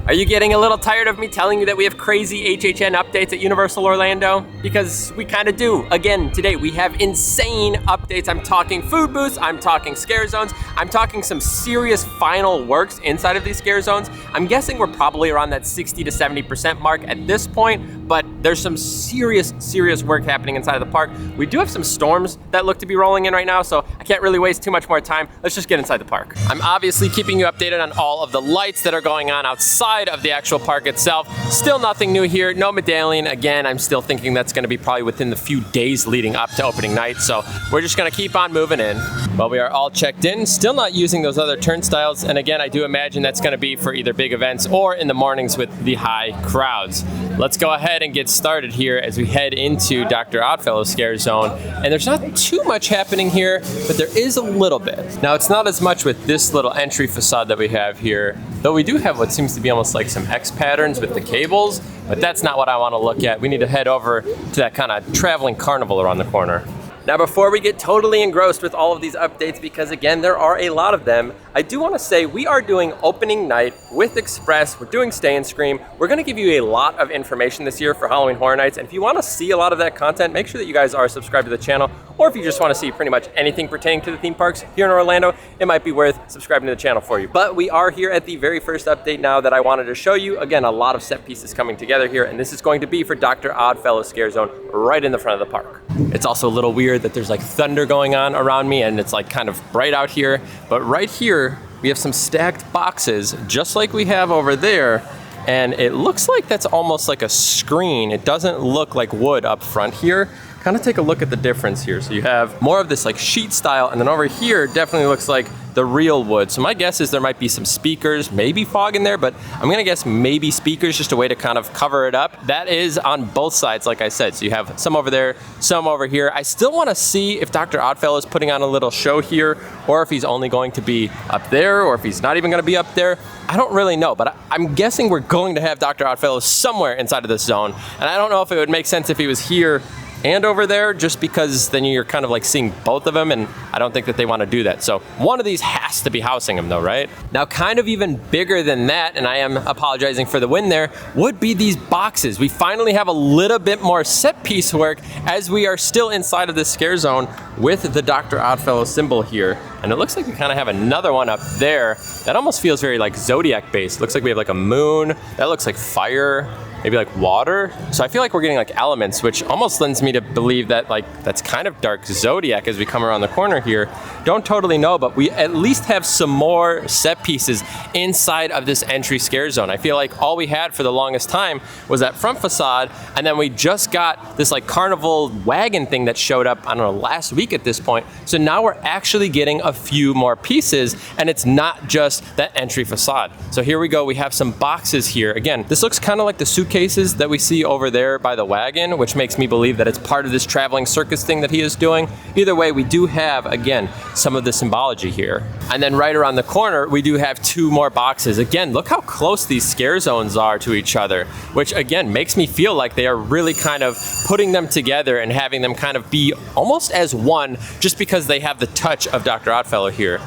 Are you getting a little tired of me telling you that we have crazy HHN updates at Universal Orlando? Because we kind of do. Again, today we have insane updates. I'm talking Foodbooths, I'm talking Scarezones, I'm talking some serious final works inside of these Scarezones. I'm guessing we're probably around that 60 to 70% mark at this point, but there's some serious work happening inside of the park. We do have some storms that look to be rolling in right now, so I can't really waste too much more time. Let's just get inside the park. I'm obviously keeping you updated on all of the lights that are going on outside of the actual park itself. Still nothing new here, no medallion. Again, I'm still thinking that's gonna be probably within the few days leading up to opening night, so we're just gonna keep on moving in. Well, we are all checked in, still not using those other turnstiles, and again, I do imagine that's gonna be for either big events or in the mornings with the high crowds. Let's go ahead and get started here as we head into Dr. Oddfellow's Scare Zone, and there's not too much happening here, but there is a little bit. Now, it's not as much with this little entry facade that we have here, though we do have what seems to be almost like some X patterns with the cables, but that's not what I want to look at. We need to head over to that kind of traveling carnival around the corner. Now, before we get totally engrossed with all of these updates, because again, there are a lot of them, I do want to say we are doing opening night with Express. We're doing Stay and Scream. We're going to give you a lot of information this year for Halloween Horror Nights. And if you want to see a lot of that content, make sure that you guys are subscribed to the channel. Or if you just want to see pretty much anything pertaining to the theme parks here in Orlando, it might be worth subscribing to the channel for you. But we are here at the very first update now that I wanted to show you. Again, a lot of set pieces coming together here, and this is going to be for Dr. Oddfellow's Scare Zone right in the front of the park. It's also a little weird that there's like thunder going on around me and it's like kind of bright out here. But right here, we have some stacked boxes just like we have over there. And it looks like that's almost like a screen. It doesn't look like wood up front here. Kind of take a look at the difference here. So you have more of this like sheet style, and then over here definitely looks like the real wood. So my guess is there might be some speakers, maybe fog in there, but I'm gonna guess maybe speakers, just a way to kind of cover it up. That is on both sides, like I said. So you have some over there, some over here. I still wanna see if Dr. Oddfellow is putting on a little show here, or if he's only going to be up there, or if he's not even gonna be up there. I don't really know, but I'm guessing we're going to have Dr. Oddfellow somewhere inside of this zone. And I don't know if it would make sense if he was here and over there, just because then you're kind of like seeing both of them, and I don't think that they want to do that. So one of these has to be housing him though, right? Now, kind of even bigger than that, and I am apologizing for the wind there, would be these boxes. We finally have a little bit more set piece work as we are still inside of this Scare Zone with the Dr. Oddfellow symbol here. And it looks like we kind of have another one up there that almost feels very like Zodiac based. Looks like we have like a moon, that looks like fire, maybe like water. So I feel like we're getting like elements, which almost lends me to believe that like that's kind of dark Zodiac as we come around the corner here. Don't totally know, but we at least have some more set pieces inside of this entry Scare Zone. I feel like all we had for the longest time was that front facade, and then we just got this like carnival wagon thing that showed up, I don't know, last week at this point. So now we're actually getting a few more pieces, and it's not just that entry facade. So here we go, we have some boxes here. Again, this looks kind of like the suitcases that we see over there by the wagon, which makes me believe that it's part of this traveling circus thing that he is doing. Either way, we do have, again, some of the symbology here. And then right around the corner, we do have two more boxes. Again, look how close these Scare Zones are to each other, which again, makes me feel like they are really kind of putting them together and having them kind of be almost as one, just because they have the touch of Dr. Oddfellow here.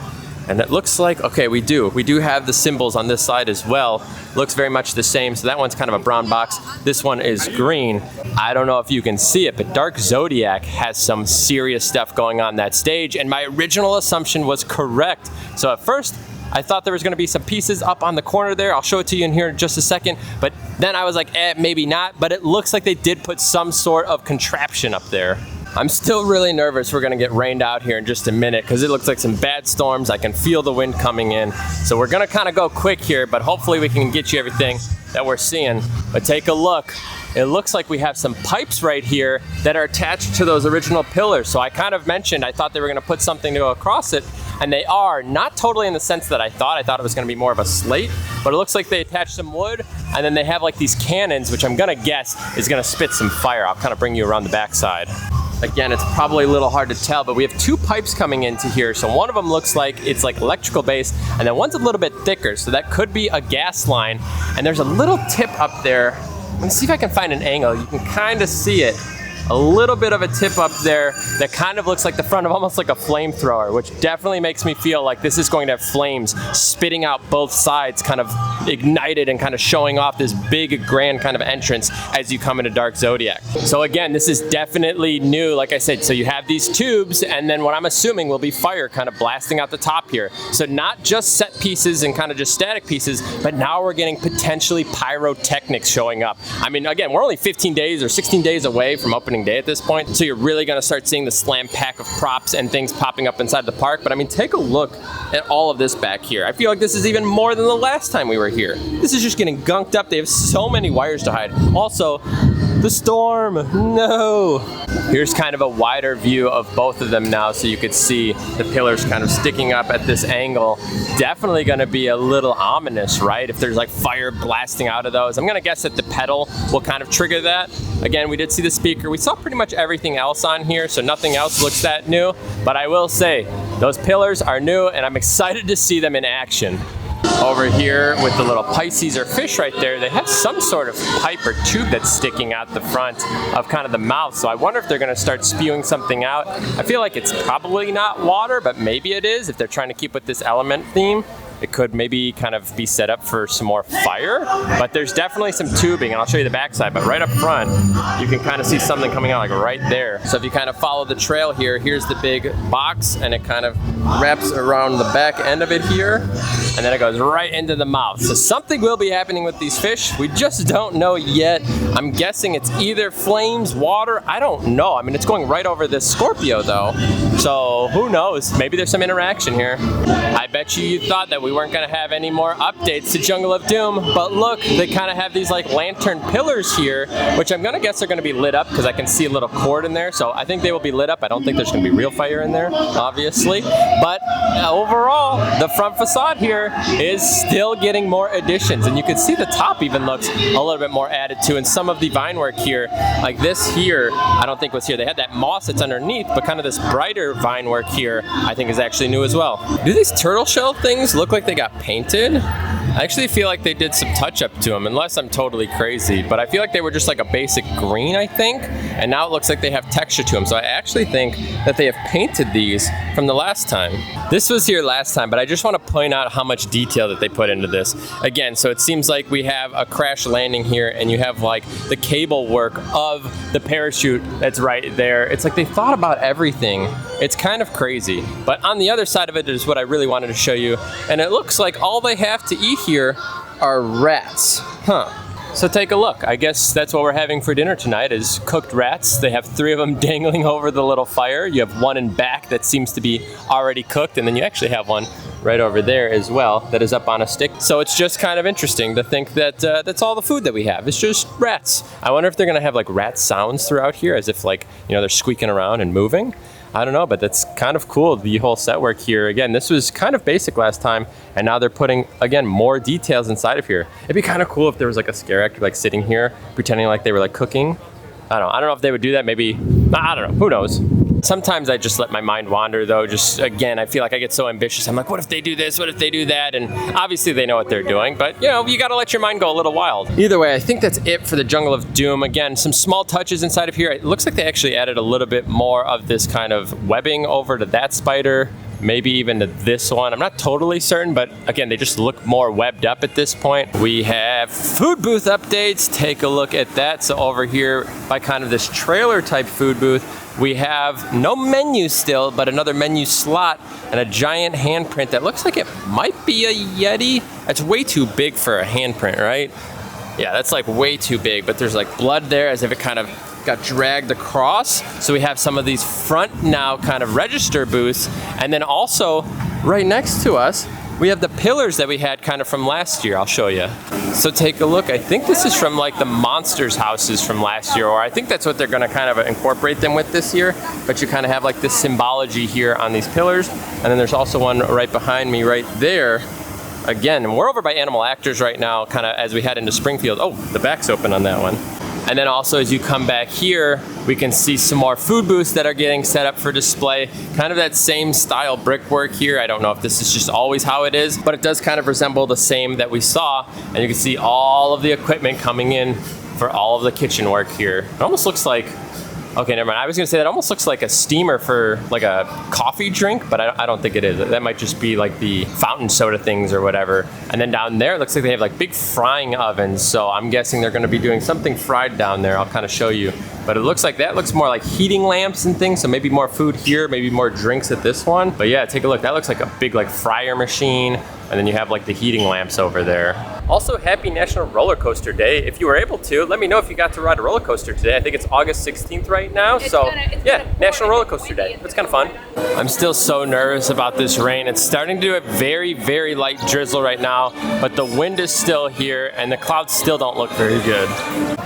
And it looks like, okay, we do have the symbols on this side as well. Looks very much the same. So that one's kind of a brown box. This one is green. I don't know if you can see it, but Dark Zodiac has some serious stuff going on that stage. And my original assumption was correct. So at first, I thought there was gonna be some pieces up on the corner there. I'll show it to you in here in just a second. But then I was like, maybe not. But it looks like they did put some sort of contraption up there. I'm still really nervous we're gonna get rained out here in just a minute, because it looks like some bad storms. I can feel the wind coming in. So we're gonna kind of go quick here, but hopefully we can get you everything that we're seeing. But take a look. It looks like we have some pipes right here that are attached to those original pillars. So I kind of mentioned, I thought they were gonna put something to go across it, and they are, not totally in the sense that I thought. I thought it was gonna be more of a slate, but it looks like they attached some wood, and then they have like these cannons, which I'm gonna guess is gonna spit some fire. I'll kind of bring you around the backside. Again, it's probably a little hard to tell, but we have two pipes coming into here. So one of them looks like it's like electrical based, and then one's a little bit thicker. So that could be a gas line. And there's a little tip up there. Let me see if I can find an angle. You can kind of see it. A little bit of a tip up there that kind of looks like the front of almost like a flamethrower, which definitely makes me feel like this is going to have flames spitting out both sides, kind of ignited and kind of showing off this big grand kind of entrance as you come into Dark Zodiac. So again, this is definitely new, like I said. So you have these tubes, and then what I'm assuming will be fire kind of blasting out the top here. So not just set pieces and kind of just static pieces, but now we're getting potentially pyrotechnics showing up. I mean, again, we're only 15 days or 16 days away from opening day at this point, so you're really gonna start seeing the slam pack of props and things popping up inside the park. But I mean, take a look at all of this back here. I feel like this is even more than the last time we were here. This is just getting gunked up. They have so many wires to hide. Also, the storm, no. Here's kind of a wider view of both of them now, so you could see the pillars kind of sticking up at this angle. Definitely gonna be a little ominous, right? If there's like fire blasting out of those. I'm gonna guess that the pedal will kind of trigger that. Again, we did see the speaker. We saw pretty much everything else on here, so nothing else looks that new. But I will say, those pillars are new, and I'm excited to see them in action. Over here with the little Pisces or fish right there, they have some sort of pipe or tube that's sticking out the front of kind of the mouth. So I wonder if they're gonna start spewing something out. I feel like it's probably not water, but maybe it is if they're trying to keep with this element theme. It could maybe kind of be set up for some more fire, but there's definitely some tubing, and I'll show you the backside, but right up front, you can kind of see something coming out like right there. So if you kind of follow the trail here, here's the big box, and it kind of wraps around the back end of it here, and then it goes right into the mouth. So something will be happening with these fish. We just don't know yet. I'm guessing it's either flames, water, I don't know. I mean, it's going right over this Scorpio though, so who knows? Maybe there's some interaction here. I bet you thought that we weren't gonna have any more updates to Jungle of Doom, but look, they kind of have these like lantern pillars here, which I'm gonna guess are gonna be lit up because I can see a little cord in there, so I think they will be lit up. I don't think there's gonna be real fire in there, obviously, but overall, the front facade here is still getting more additions, and you can see the top even looks a little bit more added to, and some of the vine work here, like this here, I don't think was here. They had that moss that's underneath, but kind of this brighter vine work here, I think is actually new as well. Do these turtle shell things look like they got painted? I actually feel like they did some touch up to them, unless I'm totally crazy, but I feel like they were just like a basic green, I think, and now it looks like they have texture to them, so I actually think that they have painted these from the last time. This was here last time, but I just want to point out how much detail that they put into this. Again, so it seems like we have a crash landing here, and you have like the cable work of the parachute that's right there. It's like they thought about everything. It's kind of crazy, but on the other side of it is what I really wanted to show you, and it looks like all they have to eat here are rats. So take a look. I guess that's what we're having for dinner tonight is cooked rats. They have 3 of them dangling over the little fire. You have one in back that seems to be already cooked, and then you actually have one right over there as well that is up on a stick. So it's just kind of interesting to think that that's all the food that we have. It's just rats. I wonder if they're gonna have like rat sounds throughout here, as if like, you know, they're squeaking around and moving. I don't know, but that's kind of cool, the whole set work here. Again, this was kind of basic last time, and now they're putting, again, more details inside of here. It'd be kind of cool if there was like a scare actor like sitting here, pretending like they were like cooking. I don't know if they would do that, maybe, I don't know, who knows? Sometimes I just let my mind wander though, just again, I feel like I get so ambitious. I'm like, what if they do this? What if they do that? And obviously they know what they're doing, but you know, you gotta let your mind go a little wild. Either way, I think that's it for the Jungle of Doom. Again, some small touches inside of here. It looks like they actually added a little bit more of this kind of webbing over to that spider, maybe even to this one. I'm not totally certain, but again, they just look more webbed up at this point. We have food booth updates. Take a look at that. So over here by kind of this trailer type food booth, we have no menu still, but another menu slot and a giant handprint that looks like it might be a Yeti. That's way too big for a handprint, right? Yeah, that's like way too big, but there's like blood there as if it kind of got dragged across. So we have some of these front now kind of register booths, and then also right next to us, we have the pillars that we had kind of from last year. I'll show you. So take a look. I think this is from like the monsters houses from last year, or I think that's what they're gonna kind of incorporate them with this year. But you kind of have like this symbology here on these pillars. And then there's also one right behind me right there. Again, we're over by Animal Actors right now, kind of as we head into Springfield. Oh, the back's open on that one. And then also as you come back here, we can see some more food booths that are getting set up for display. Kind of that same style brickwork here. I don't know if this is just always how it is, but it does kind of resemble the same that we saw. And you can see all of the equipment coming in for all of the kitchen work here. It almost looks like Okay, never mind. I was gonna say that almost looks like a steamer for like a coffee drink, but I don't think it is. That might just be like the fountain soda things or whatever. And then down there, it looks like they have like big frying ovens. So I'm guessing they're gonna be doing something fried down there. I'll kind of show you. But it looks like that looks more like heating lamps and things. So maybe more food here, maybe more drinks at this one. But yeah, take a look. That looks like a big like fryer machine. And then you have like the heating lamps over there. Also, happy National Roller Coaster Day. If you were able to, let me know if you got to ride a roller coaster today. I think it's August 16th right now. Yeah, National Roller Coaster Day. It's kind of fun. I'm still so nervous about this rain. It's starting to do a very, very light drizzle right now, but the wind is still here and the clouds still don't look very good.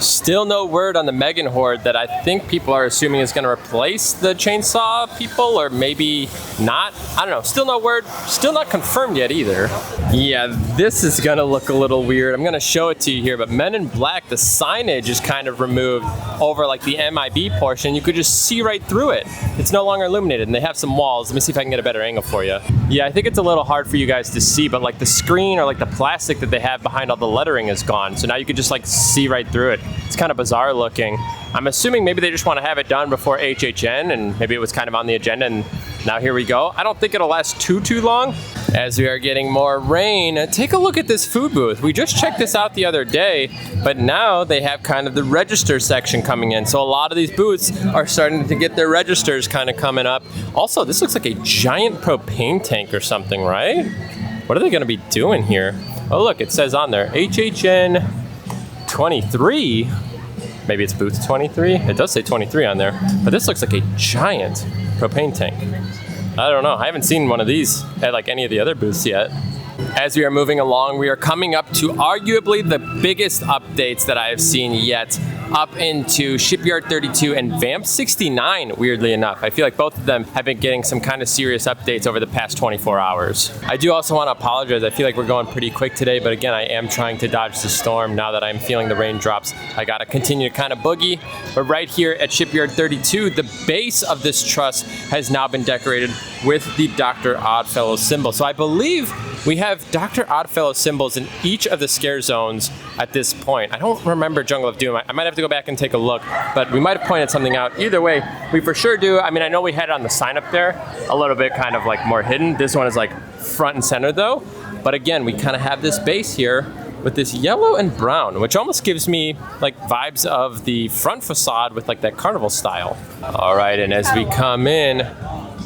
Still no word on the Megan Horde that I think people are assuming is gonna replace the chainsaw people, or maybe not. I don't know, still no word, still not confirmed yet either. Yeah, this is gonna look a little weird. I'm gonna show it to you here, but Men in Black, the signage is kind of removed over like the MIB portion. You could just see right through it. It's no longer illuminated, and they have some walls. Let me see if I can get a better angle for you. Yeah, I think it's a little hard for you guys to see, but like the screen or like the plastic that they have behind all the lettering is gone. So now you could just like see right through it. It's kind of bizarre looking. I'm assuming maybe they just want to have it done before HHN, and maybe it was kind of on the agenda, and now here we go. I don't think it'll last too long. As we are getting more rain, take a look at this food booth. We just checked this out the other day, but now they have kind of the register section coming in. So a lot of these booths are starting to get their registers kind of coming up. Also, this looks like a giant propane tank or something, right? What are they gonna be doing here? Oh look, it says on there, HHN 23. Maybe it's booth 23? It does say 23 on there, but this looks like a giant propane tank. I don't know, I haven't seen one of these at like any of the other booths yet. As we are moving along, we are coming up to arguably the biggest updates that I have seen yet, up into Shipyard 32 and Vamp 69, weirdly enough. I feel like both of them have been getting some kind of serious updates over the past 24 hours. I do also want to apologize. I feel like we're going pretty quick today, but again, I am trying to dodge the storm now that I'm feeling the raindrops. I got to continue to kind of boogie. But right here at Shipyard 32, the base of this truss has now been decorated with the Dr. Oddfellow symbol. So I believe we have Dr. Oddfellow symbols in each of the scare zones at this point. I don't remember Jungle of Doom. I might have to go back and take a look, but we might have pointed something out. Either way, we for sure do. I mean, I know we had it on the sign up there, a little bit kind of like more hidden. This one is like front and center though. But again, we kind of have this base here with this yellow and brown, which almost gives me like vibes of the front facade with like that carnival style. All right, and as we come in,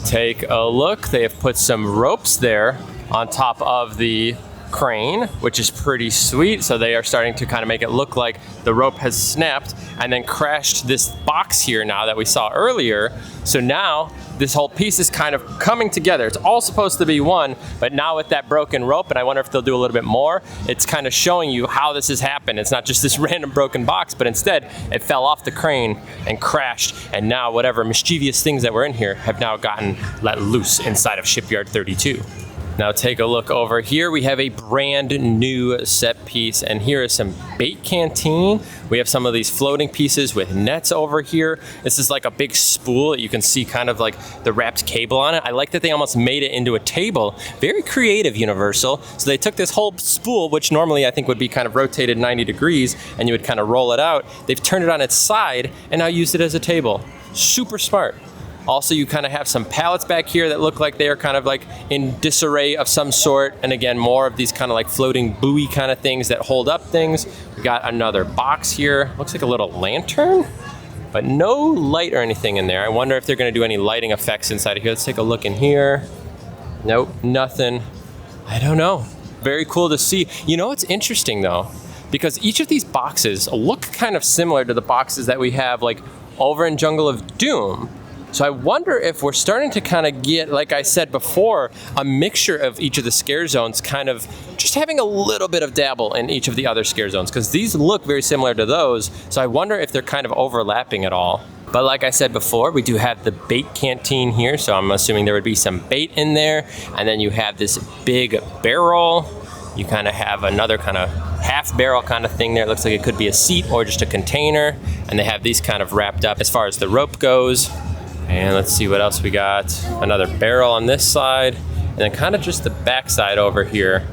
take a look. They have put some ropes there on top of the crane, which is pretty sweet. So they are starting to kind of make it look like the rope has snapped and then crashed this box here now that we saw earlier. So now this whole piece is kind of coming together. It's all supposed to be one, but now with that broken rope, and I wonder if they'll do a little bit more, it's kind of showing you how this has happened. It's not just this random broken box, but instead it fell off the crane and crashed, and now whatever mischievous things that were in here have now gotten let loose inside of Shipyard 32. Now take a look over here. We have a brand new set piece, and here is some bait canteen. We have some of these floating pieces with nets over here. This is like a big spool that you can see kind of like the wrapped cable on it. I like that they almost made it into a table. Very creative, Universal. So they took this whole spool, which normally I think would be kind of rotated 90 degrees, and you would kind of roll it out. They've turned it on its side and now used it as a table. Super smart. Also, you kind of have some pallets back here that look like they are kind of like in disarray of some sort. And again, more of these kind of like floating buoy kind of things that hold up things. We got another box here. Looks like a little lantern, but no light or anything in there. I wonder if they're going to do any lighting effects inside of here. Let's take a look in here. Nope, nothing. I don't know. Very cool to see. You know, it's interesting though, because each of these boxes look kind of similar to the boxes that we have like over in Jungle of Doom. So I wonder if we're starting to kind of get, like I said before, a mixture of each of the scare zones, kind of just having a little bit of dabble in each of the other scare zones, because these look very similar to those. So I wonder if they're kind of overlapping at all. But like I said before, we do have the bait canteen here, so I'm assuming there would be some bait in there. And then you have this big barrel. You kind of have another kind of half barrel kind of thing there. It looks like it could be a seat or just a container. And they have these kind of wrapped up as far as the rope goes. And let's see what else we got. Another barrel on this side, and then kind of just the back side over here.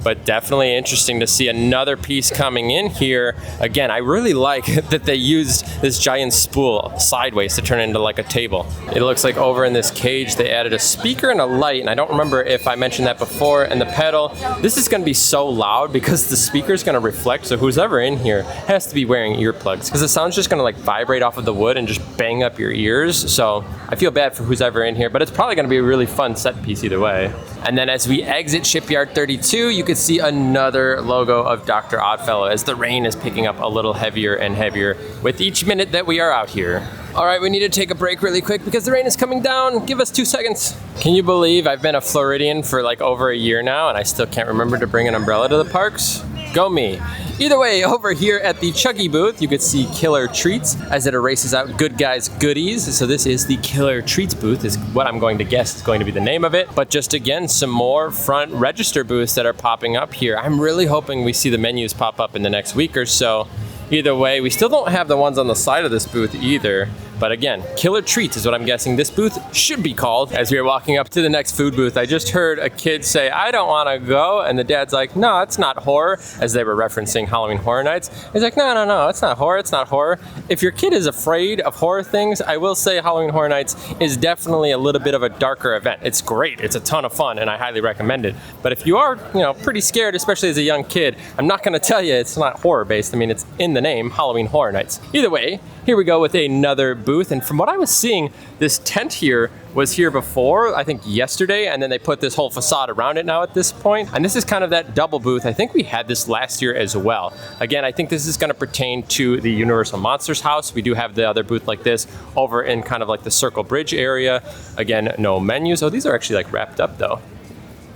but definitely interesting to see another piece coming in here. Again, I really like that they used this giant spool sideways to turn it into like a table. It looks like over in this cage they added a speaker and a light, and I don't remember if I mentioned that before. And the pedal, this is going to be so loud because the speaker is going to reflect, so who's ever in here has to be wearing earplugs because the sound's just going to like vibrate off of the wood and just bang up your ears. So I feel bad for who's ever in here, but it's probably going to be a really fun set piece either way. And then as we exit Shipyard 32, you can see another logo of Dr. Oddfellow as the rain is picking up a little heavier and heavier with each minute that we are out here. All right, we need to take a break really quick because the rain is coming down. Give us 2 seconds. Can you believe I've been a Floridian for like over a year now and I still can't remember to bring an umbrella to the parks? Go me. Either way, over here at the Chuggy booth, you could see Killer Treats as it erases out Good Guys Goodies. So this is the Killer Treats booth is what I'm going to guess is going to be the name of it. But just again, some more front register booths that are popping up here. I'm really hoping we see the menus pop up in the next week or so. Either way, we still don't have the ones on the side of this booth either. But again, Killer Treats is what I'm guessing this booth should be called. As we are walking up to the next food booth, I just heard a kid say, "I don't want to go." And the dad's like, "No, it's not horror," as they were referencing Halloween Horror Nights. He's like, no, it's not horror, it's not horror. If your kid is afraid of horror things, I will say Halloween Horror Nights is definitely a little bit of a darker event. It's great, it's a ton of fun, and I highly recommend it. But if you are, pretty scared, especially as a young kid, I'm not gonna tell you it's not horror based. I mean, it's in the name, Halloween Horror Nights. Either way, here we go with another booth, and from what I was seeing, this tent here was here before, I think yesterday, and then they put this whole facade around it now at this point. And this is kind of that double booth. I think we had this last year as well. Again, I think this is gonna pertain to the Universal Monsters house. We do have the other booth like this over in kind of like the Circle Bridge area. Again, no menus. Oh, these are actually like wrapped up though.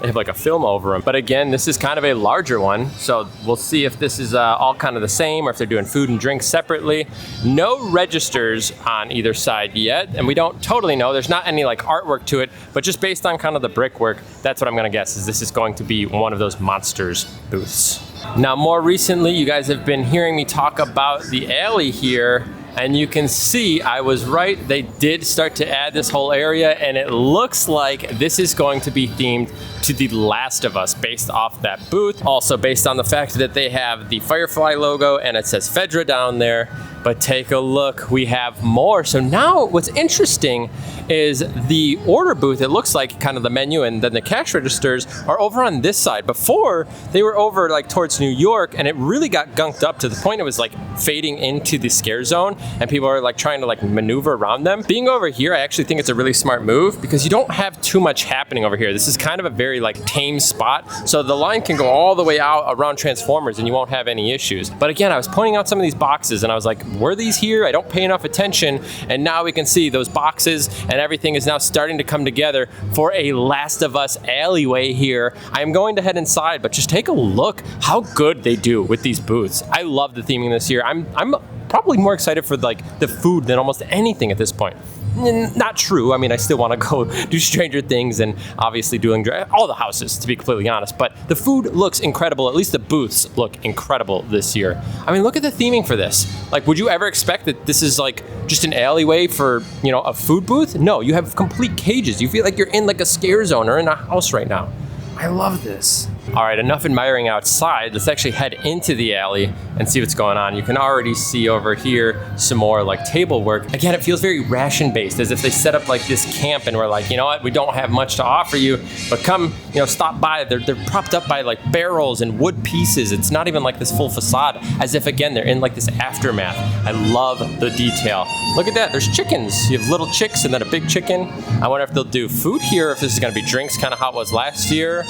They have like a film over them. But again, this is kind of a larger one. So we'll see if this is all kind of the same or if they're doing food and drinks separately. No registers on either side yet. And we don't totally know. There's not any like artwork to it, but just based on kind of the brickwork, that's what I'm gonna guess is this is going to be one of those monsters booths. Now, more recently, you guys have been hearing me talk about the alley here. And you can see I was right. They did start to add this whole area, and it looks like this is going to be themed to The Last of Us based off that booth. Also based on the fact that they have the Firefly logo and it says Fedra down there. But take a look, we have more. So now what's interesting is the order booth, it looks like kind of the menu and then the cash registers are over on this side. Before, they were over like towards New York, and it really got gunked up to the point it was like fading into the scare zone and people are like trying to like maneuver around them. Being over here, I actually think it's a really smart move because you don't have too much happening over here. This is kind of a very like tame spot. So the line can go all the way out around Transformers and you won't have any issues. But again, I was pointing out some of these boxes and I was like, were these here? I don't pay enough attention. And now we can see those boxes and everything is now starting to come together for a Last of Us alleyway here. I am going to head inside, but just take a look how good they do with these booths. I love the theming this year. I'm probably more excited for like the food than almost anything at this point. Not true. I mean, I still want to go do Stranger Things and obviously doing all the houses, to be completely honest. But the food looks incredible. At least the booths look incredible this year. I mean, look at the theming for this. Like, would you ever expect that this is like just an alleyway for, a food booth? No, you have complete cages. You feel like you're in like a scare zone or in a house right now. I love this. All right, enough admiring outside. Let's actually head into the alley and see what's going on. You can already see over here some more like table work. Again, it feels very ration based, as if they set up like this camp and we're like, you know what, we don't have much to offer you, but come, stop by. They're propped up by like barrels and wood pieces. It's not even like this full facade, as if again, they're in like this aftermath. I love the detail. Look at that, there's chickens. You have little chicks and then a big chicken. I wonder if they'll do food here, if this is gonna be drinks, kind of how it was last year.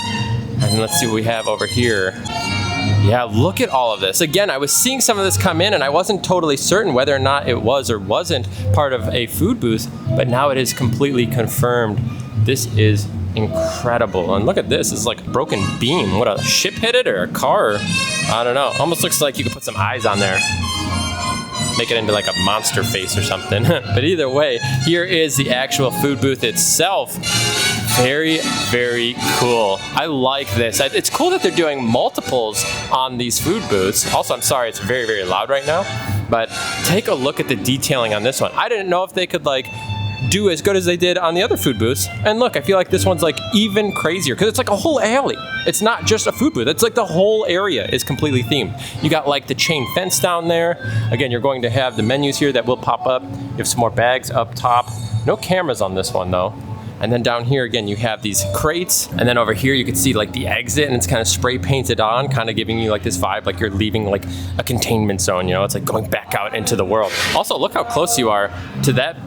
And let's see what we have over here. Yeah, look at all of this. Again, I was seeing some of this come in and I wasn't totally certain whether or not it was or wasn't part of a food booth, but now it is completely confirmed. This is incredible. And look at this, it's like a broken beam. What, a ship hit it or a car? I don't know. Almost looks like you could put some eyes on there. Make it into like a monster face or something. But either way, here is the actual food booth itself. Very, very cool. I like this. It's cool that they're doing multiples on these food booths. Also, I'm sorry, it's very, very loud right now. But take a look at the detailing on this one. I didn't know if they could like do as good as they did on the other food booths. And look, I feel like this one's like even crazier because it's like a whole alley. It's not just a food booth. It's like the whole area is completely themed. You got like the chain fence down there. Again, you're going to have the menus here that will pop up. You have some more bags up top. No cameras on this one though. And then down here again, you have these crates. And then over here, you can see like the exit and it's kind of spray painted on, kind of giving you like this vibe like you're leaving like a containment zone, you know? It's like going back out into the world. Also, look how close you are to that.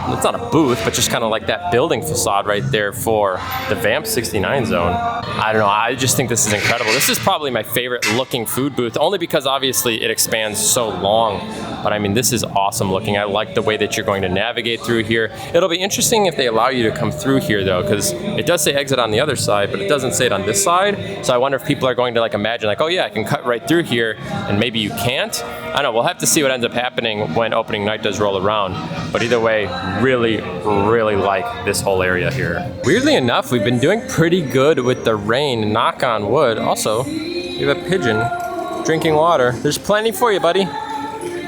It's not a booth, but just kind of like that building facade right there for the Vamp 69 zone. I don't know, I just think this is incredible. This is probably my favorite looking food booth, only because obviously it expands so long. But I mean, this is awesome looking. I like the way that you're going to navigate through here. It'll be interesting if they allow you to come through here though, because it does say exit on the other side, but it doesn't say it on this side. So I wonder if people are going to like imagine like, oh yeah, I can cut right through here, and maybe you can't. I don't know, we'll have to see what ends up happening when opening night does roll around. But either way, really, really like this whole area here. Weirdly enough, we've been doing pretty good with the rain, knock on wood. Also, you have a pigeon drinking water. There's plenty for you, buddy.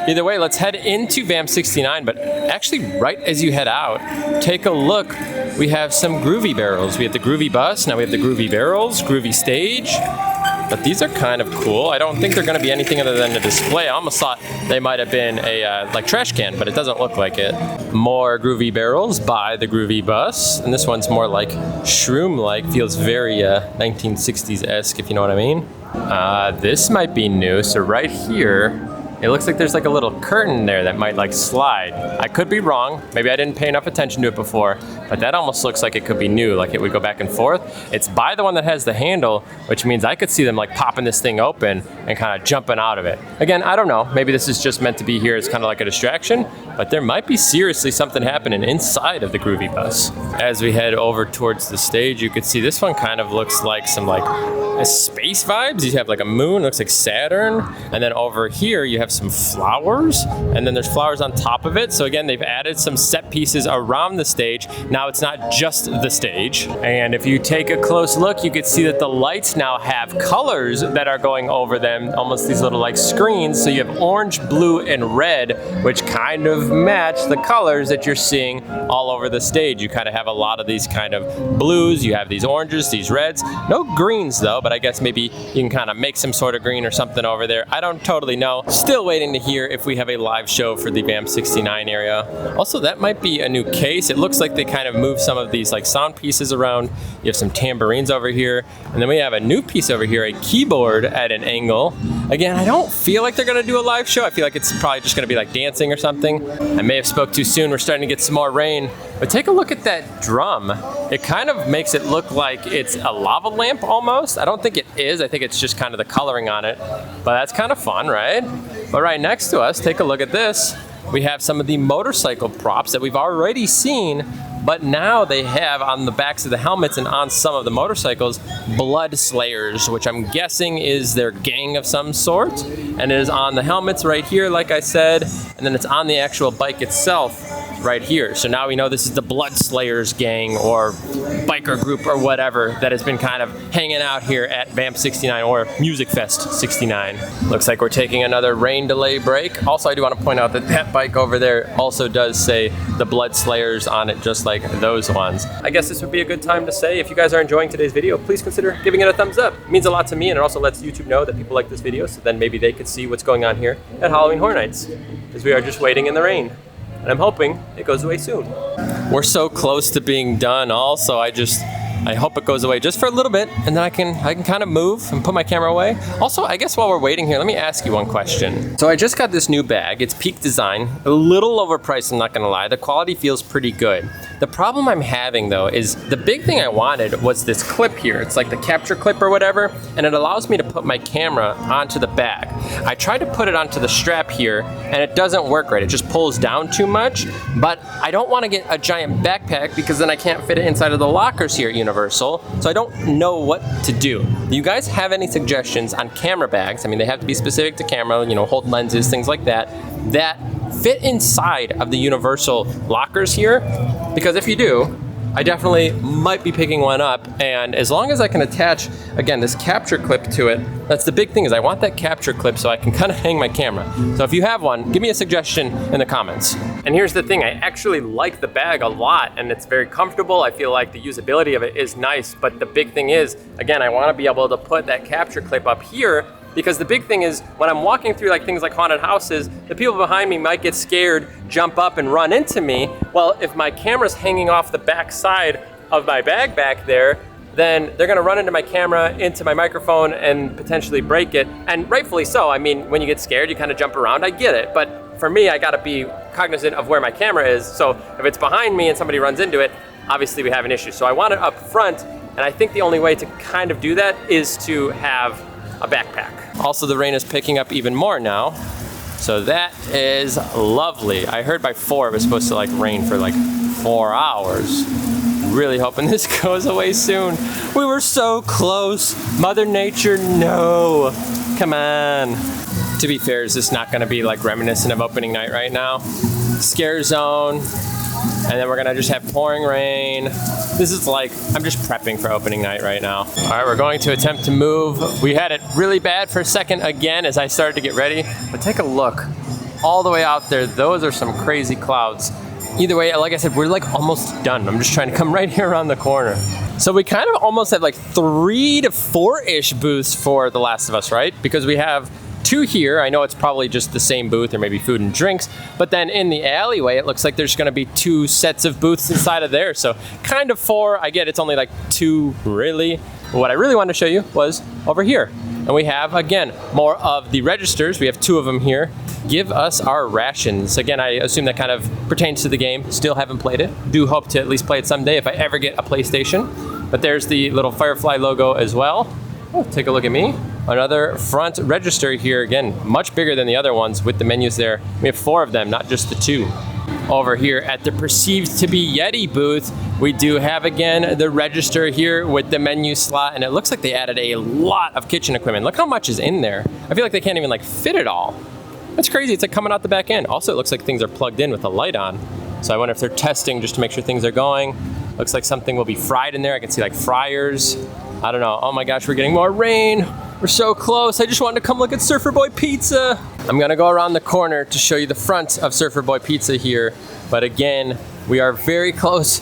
Either way, let's head into Vamp 69, but actually right as you head out, take a look. We have some Groovy barrels. We have the Groovy Bus, now we have the Groovy barrels, Groovy stage. But these are kind of cool. I don't think they're gonna be anything other than a display. I almost thought they might have been a like trash can, but it doesn't look like it. More Groovy barrels by the Groovy Bus. And this one's more like shroom-like, feels very 1960s-esque, if you know what I mean. This might be new, so right here, it looks like there's like a little curtain there that might like slide. I could be wrong. Maybe I didn't pay enough attention to it before, but that almost looks like it could be new, like it would go back and forth. It's by the one that has the handle, which means I could see them like popping this thing open and kind of jumping out of it. Again, I don't know. Maybe this is just meant to be here as kind of like a distraction, but there might be seriously something happening inside of the Groovy Bus. As we head over towards the stage, you could see this one kind of looks like some like space vibes. You have like a moon, looks like Saturn. And then over here, you have some flowers, and then there's flowers on top of it. So again, they've added some set pieces around the stage. Now it's not just the stage. And if you take a close look, you can see that the lights now have colors that are going over them, almost these little like screens. So you have orange, blue, and red, which kind of match the colors that you're seeing all over the stage. You kind of have a lot of these kind of blues, you have these oranges, these reds, no greens though, but I guess maybe you can kind of make some sort of green or something over there. I don't totally know. Still waiting to hear if we have a live show for the Vamp 69 area. Also, that might be a new case. It looks like they kind of moved some of these like sound pieces around. You have some tambourines over here, and then we have a new piece over here, a keyboard at an angle. Again, I don't feel like they're gonna do a live show. I feel like it's probably just gonna be like dancing or something. I may have spoke too soon. We're starting to get some more rain, but take a look at that drum. It kind of makes it look like it's a lava lamp almost. I don't think it is. I think it's just kind of the coloring on it, but that's kind of fun, right? But right next to us, take a look at this. We have some of the motorcycle props that we've already seen, but now they have on the backs of the helmets and on some of the motorcycles, Blood Slayers, which I'm guessing is their gang of some sort. And it is on the helmets right here, like I said, and then it's on the actual bike itself right here. So now we know this is the Blood Slayers gang or biker group or whatever that has been kind of hanging out here at Vamp 69 or Music Fest 69. Looks like we're taking another rain delay break. Also, I do want to point out that that bike over there also does say the Blood Slayers on it, just like those ones. I guess this would be a good time to say, if you guys are enjoying today's video, please consider giving it a thumbs up. It means a lot to me, and it also lets YouTube know that people like this video, so then maybe they could see what's going on here at Halloween Horror Nights, as we are just waiting in the rain. And I'm hoping it goes away soon. We're so close to being done also. I hope it goes away just for a little bit, and then I can kind of move and put my camera away. Also, I guess while we're waiting here, let me ask you one question. So I just got this new bag. It's Peak Design, a little overpriced, I'm not gonna lie. The quality feels pretty good. The problem I'm having though is the big thing I wanted was this clip here. It's like the capture clip or whatever, and it allows me to put my camera onto the bag. I tried to put it onto the strap here, and it doesn't work right. It just pulls down too much, but I don't wanna get a giant backpack because then I can't fit it inside of the lockers here at Universal, so I don't know what to do. Do you guys have any suggestions on camera bags? I mean, they have to be specific to camera, you know, hold lenses, things like that, that fit inside of the Universal lockers here? Because if you do, I definitely might be picking one up, and as long as I can attach, again, this capture clip to it, that's the big thing, is I want that capture clip so I can kind of hang my camera. So if you have one, give me a suggestion in the comments. And here's the thing, I actually like the bag a lot, and it's very comfortable. I feel like the usability of it is nice, but the big thing is, again, I want to be able to put that capture clip up here, because the big thing is when I'm walking through like things like haunted houses, the people behind me might get scared, jump up and run into me. Well, if my camera's hanging off the back side of my bag back there, then they're gonna run into my camera, into my microphone, and potentially break it. And rightfully so. I mean, when you get scared, you kind of jump around, I get it. But for me, I gotta be cognizant of where my camera is. So if it's behind me and somebody runs into it, obviously we have an issue. So I want it up front, and I think the only way to kind of do that is to have a backpack. Also, the rain is picking up even more now, so that is lovely. I heard by 4 it was supposed to like rain for like 4 hours. Really hoping this goes away soon. We were so close. Mother Nature, no. Come on. To be fair, is this not gonna be like reminiscent of opening night right now? Scare zone, and then we're gonna just have pouring rain. This is like, I'm just prepping for opening night right now. All right, we're going to attempt to move. We had it really bad for a second again as I started to get ready, but take a look. All the way out there, those are some crazy clouds. Either way, like I said, we're like almost done. I'm just trying to come right here around the corner. So we kind of almost have like 3 to 4-ish booths for The Last of Us, right? Because we have 2 here. I know it's probably just the same booth or maybe food and drinks, but then in the alleyway, it looks like there's gonna be 2 sets of booths inside of there. So kind of 4, I get it's only like 2 really. What I really wanted to show you was over here. And we have, again, more of the registers. We have 2 of them here. Give us our rations. Again, I assume that kind of pertains to the game. Still haven't played it. Do hope to at least play it someday if I ever get a PlayStation. But there's the little Firefly logo as well. Oh, take a look at me. Another front register here, again, much bigger than the other ones with the menus there. We have 4 of them, not just the 2. Over here at the perceived Tippy Yeti booth, we do have, again, the register here with the menu slot, and it looks like they added a lot of kitchen equipment. Look how much is in there. I feel like they can't even like fit it all. That's crazy, it's like coming out the back end. Also, it looks like things are plugged in with a light on. So I wonder if they're testing just to make sure things are going. Looks like something will be fried in there. I can see like fryers. I don't know. Oh my gosh, we're getting more rain. We're so close. I just wanted to come look at Surfer Boy Pizza. I'm gonna go around the corner to show you the front of Surfer Boy Pizza here. But again, we are very close.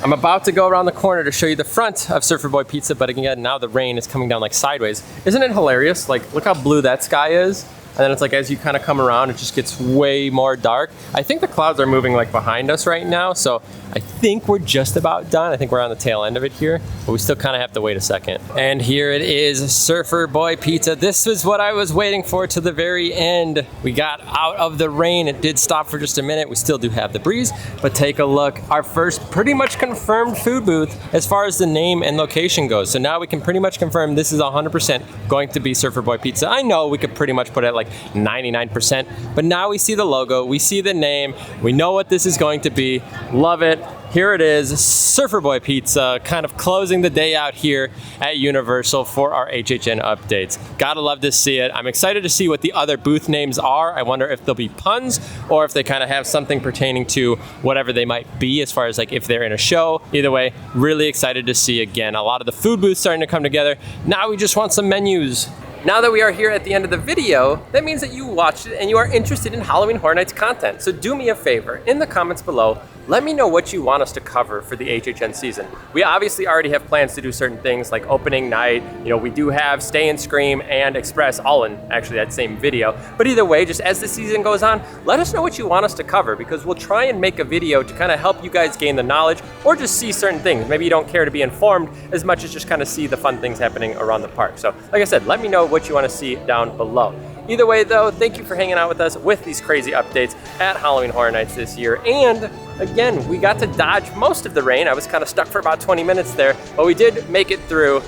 I'm about to go around the corner to show you the front of Surfer Boy Pizza, but again, now the rain is coming down like sideways. Isn't it hilarious? Like, look how blue that sky is. And then it's like, as you kind of come around, it just gets way more dark. I think the clouds are moving like behind us right now, so I think we're just about done. I think we're on the tail end of it here, but we still kind of have to wait a second. And here it is, Surfer Boy Pizza. This was what I was waiting for to the very end. We got out of the rain. It did stop for just a minute. We still do have the breeze, but take a look. Our first pretty much confirmed food booth as far as the name and location goes. So now we can pretty much confirm this is 100% going to be Surfer Boy Pizza. I know we could pretty much put it at like 99%, but now we see the logo, we see the name, we know what this is going to be. Love it. Here it is, Surfer Boy Pizza, kind of closing the day out here at Universal for our HHN updates. Gotta love to see it. I'm excited to see what the other booth names are. I wonder if they'll be puns or if they kind of have something pertaining to whatever they might be as far as like if they're in a show. Either way, really excited to see again a lot of the food booths starting to come together. Now we just want some menus. Now that we are here at the end of the video, that means that you watched it and you are interested in Halloween Horror Nights content. So do me a favor, in the comments below, let me know what you want us to cover for the HHN season. We obviously already have plans to do certain things like opening night. You know, we do have Stay and Scream and Express all in actually that same video. But either way, just as the season goes on, let us know what you want us to cover because we'll try and make a video to kind of help you guys gain the knowledge or just see certain things. Maybe you don't care to be informed as much as just kind of see the fun things happening around the park. So like I said, let me know what you want to see down below. Either way though, thank you for hanging out with us with these crazy updates at Halloween Horror Nights this year. And again, we got to dodge most of the rain. I was kind of stuck for about 20 minutes there, but we did make it through.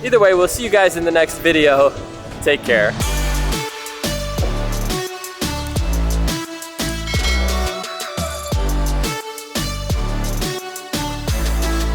Either way, we'll see you guys in the next video. Take care.